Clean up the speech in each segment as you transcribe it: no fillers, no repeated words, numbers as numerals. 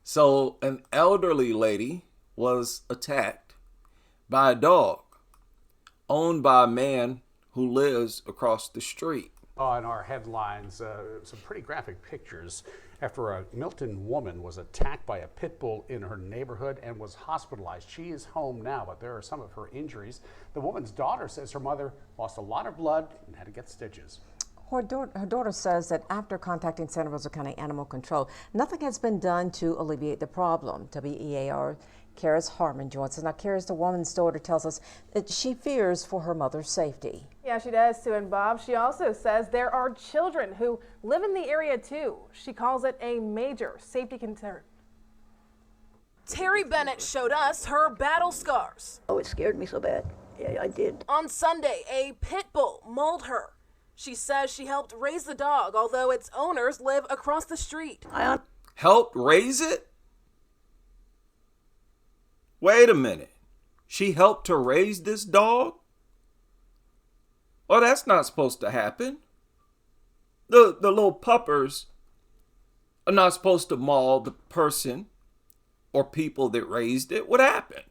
So, an elderly lady was attacked by a dog owned by a man who lives across the street. On our headlines, some pretty graphic pictures after a Milton woman was attacked by a pit bull in her neighborhood and was hospitalized. She is home now, but there are some of her injuries. The woman's daughter says her mother lost a lot of blood and had to get stitches. Her daughter says that after contacting Santa Rosa County Animal Control, nothing has been done to alleviate the problem. WEAR Karis Harmon joins us. Now, Karis, the woman's daughter, tells us that she fears for her mother's safety. Yeah, she does, Sue and Bob. She also says there are children who live in the area, too. She calls it a major safety concern. Terry Bennett showed us her battle scars. Oh, it scared me so bad. Yeah, I did. On Sunday, a pit bull mauled her. She says she helped raise the dog, although its owners live across the street. Helped raise it? Wait a minute. She helped to raise this dog? Oh, that's not supposed to happen. The little puppers are not supposed to maul the person or people that raised it. What happened?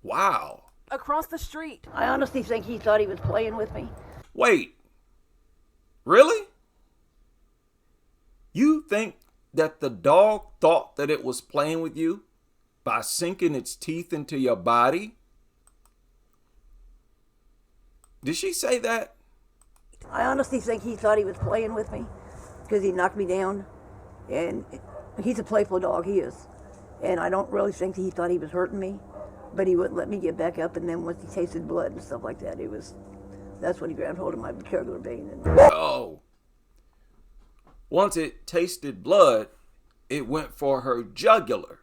Wow. Across the street. I honestly think he thought he was playing with me. Wait. Really? You think that the dog thought that it was playing with you by sinking its teeth into your body? Did she say that? I honestly think he thought he was playing with me because he knocked me down. And he's a playful dog, he is. And I don't really think he thought he was hurting me, but he wouldn't let me get back up. And then once he tasted blood and stuff like that, that's when he grabbed hold of my jugular vein. Oh. Once it tasted blood, it went for her jugular.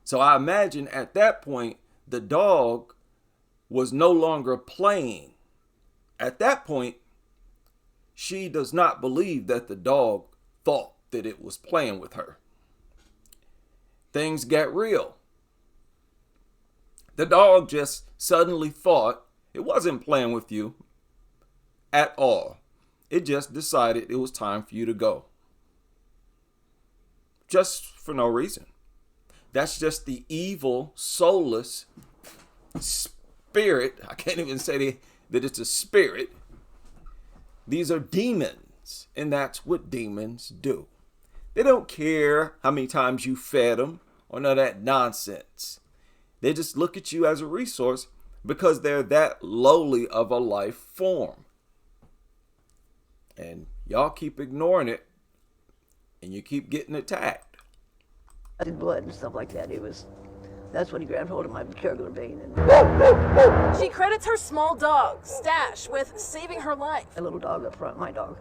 So I imagine at that point, the dog was no longer playing. At that point, she does not believe that the dog thought that it was playing with her. Things get real. The dog just suddenly thought it wasn't playing with you at all. It just decided it was time for you to go. Just for no reason. That's just the evil, soulless spirit. I can't even say that it's a spirit. These are demons, and that's what demons do. They don't care how many times you fed them or none of that nonsense. They just look at you as a resource because they're that lowly of a life form. And y'all keep ignoring it, and you keep getting attacked. Blood and stuff like that. That's when he grabbed hold of my jugular vein. She credits her small dog, Stash, with saving her life. A little dog up front, my dog,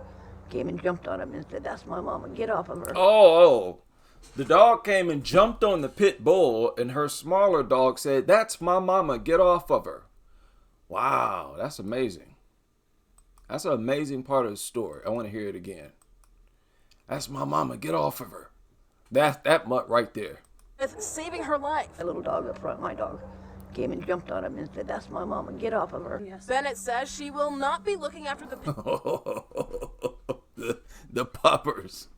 came and jumped on him and said, "That's my mama, get off of her." Oh. The dog came and jumped on the pit bull, and her smaller dog said, "That's my mama, get off of her." Wow, that's amazing. That's an amazing part of the story. I want to hear it again. That's my mama, get off of her. That mutt right there. With saving her life. A little dog up front, my dog, came and jumped on him and said, "That's my mama, get off of her." Yes. Bennett says she will not be looking after the the puppers.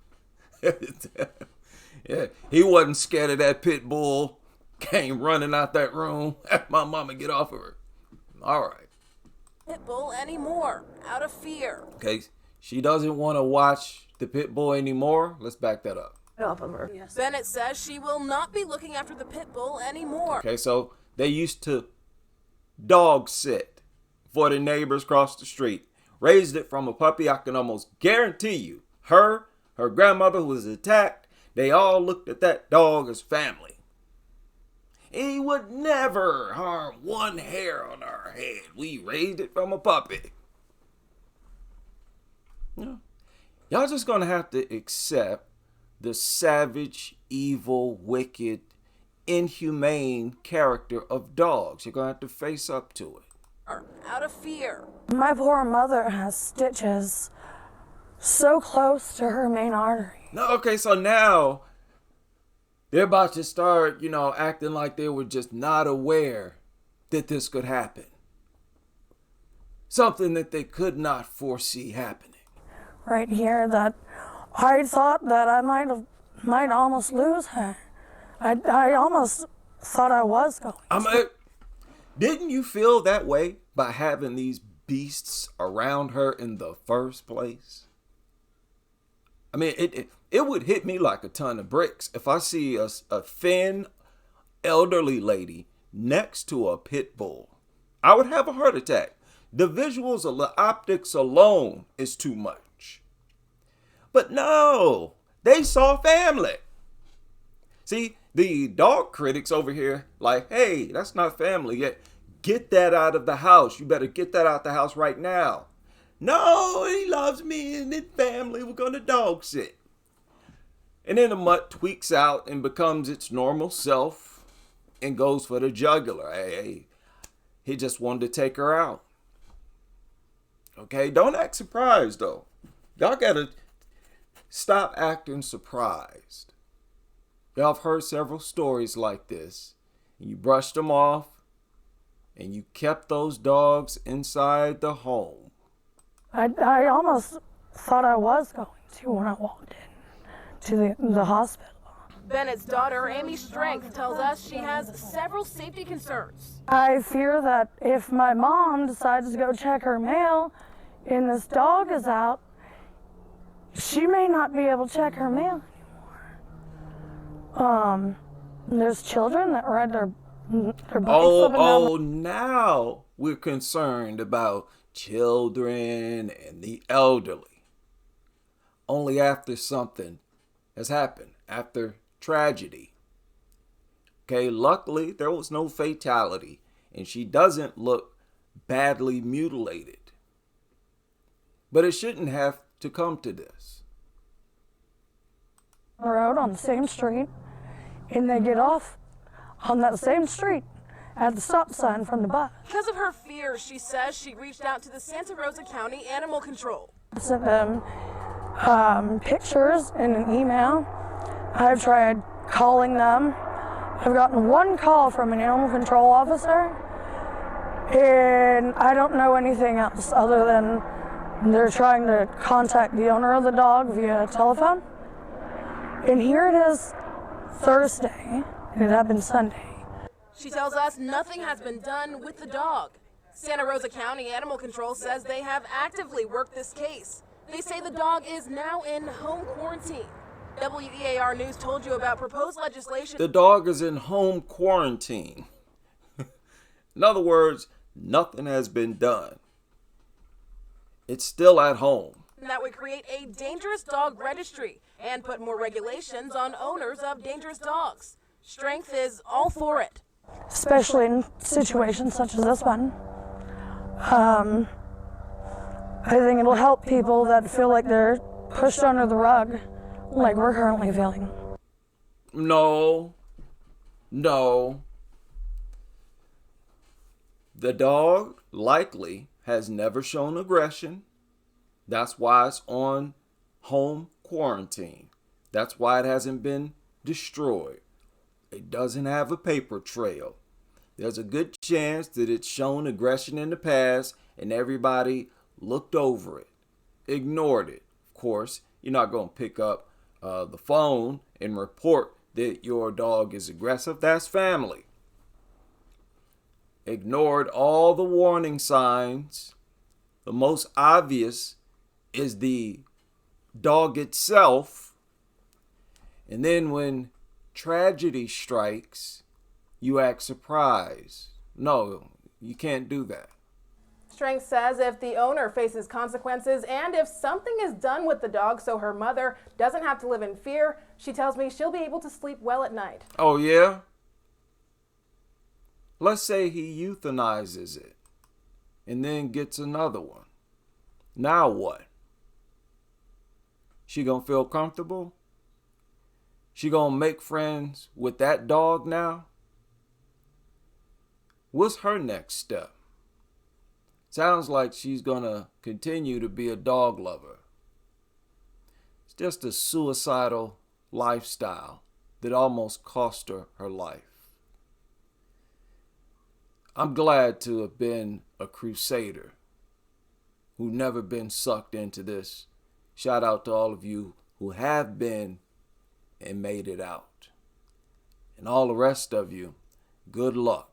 Yeah, he wasn't scared of that pit bull. Came running out that room. My mama, get off of her. All right. pit bull anymore, out of fear. Okay, she doesn't want to watch the pit bull anymore. Let's back that up. Off of her. Yes. Bennett says she will not be looking after the pit bull anymore. Okay, so they used to dog sit for the neighbors across the street. Raised it from a puppy. I can almost guarantee you, her grandmother who was attacked, they all looked at that dog as family. He would never harm one hair on our head. We raised it from a puppy. Yeah. Y'all just gonna have to accept the savage, evil, wicked, inhumane character of dogs. You're gonna have to face up to it. Out of fear. My poor mother has stitches so close to her main artery. No, okay, so now they're about to start, acting like they were just not aware that this could happen. Something that they could not foresee happening. Right here, that I thought that I might almost lose her. I almost thought I was going. Didn't you feel that way by having these beasts around her in the first place? I mean, it would hit me like a ton of bricks if I see a thin, elderly lady next to a pit bull. I would have a heart attack. The visuals of the optics alone is too much. But no, they saw family. See, the dog critics over here like, hey, that's not family yet. Get that out of the house. You better get that out the house right now. No, he loves me and his family. We're going to dog sit. And then the mutt tweaks out and becomes its normal self and goes for the jugular. Hey, he just wanted to take her out. Okay, don't act surprised though. Y'all got to stop acting surprised. Y'all have heard several stories like this. And you brushed them off and you kept those dogs inside the home. I almost thought I was going to when I walked in to the hospital. Bennett's daughter, Amy Strength, tells us she has several safety concerns. I fear that if my mom decides to go check her mail and this dog is out, she may not be able to check her mail anymore. There's children that ride their bikes up and down. Now we're concerned about children and the elderly. Only after something has happened, after tragedy. Okay, luckily there was no fatality and she doesn't look badly mutilated. But it shouldn't have to come to this. Road on the same street, and they get off on that same street at the stop sign from the bus. Because of her fears, she says she reached out to the Santa Rosa County Animal Control. I sent them pictures in an email. I've tried calling them. I've gotten one call from an animal control officer, and I don't know anything else other than they're trying to contact the owner of the dog via telephone. And here it is Thursday, and it happened Sunday. She tells us nothing has been done with the dog. Santa Rosa County Animal Control says they have actively worked this case. They say the dog is now in home quarantine. WEAR News told you about proposed legislation. The dog is in home quarantine. In other words, nothing has been done. It's still at home. That would create a dangerous dog registry and put more regulations on owners of dangerous dogs. Strength is all for it. Especially in situations such as this one. I think it'll help people that feel like they're pushed under the rug, like we're currently feeling. No. The dog likely has never shown aggression. That's why it's on home quarantine. That's why it hasn't been destroyed. It doesn't have a paper trail. There's a good chance that it's shown aggression in the past and everybody looked over it, ignored it. Of course, you're not going to pick up the phone and report that your dog is aggressive. That's family. Ignored all the warning signs. The most obvious is the dog itself. And then when tragedy strikes, you act surprised. No, you can't do that. Strength says if the owner faces consequences and if something is done with the dog so her mother doesn't have to live in fear, she tells me she'll be able to sleep well at night. Oh, yeah? Let's say he euthanizes it and then gets another one. Now what? She gonna feel comfortable? She gonna make friends with that dog now? What's her next step? Sounds like she's gonna continue to be a dog lover. It's just a suicidal lifestyle that almost cost her her life. I'm glad to have been a crusader who never been sucked into this. Shout out to all of you who have been and made it out. And all the rest of you, good luck.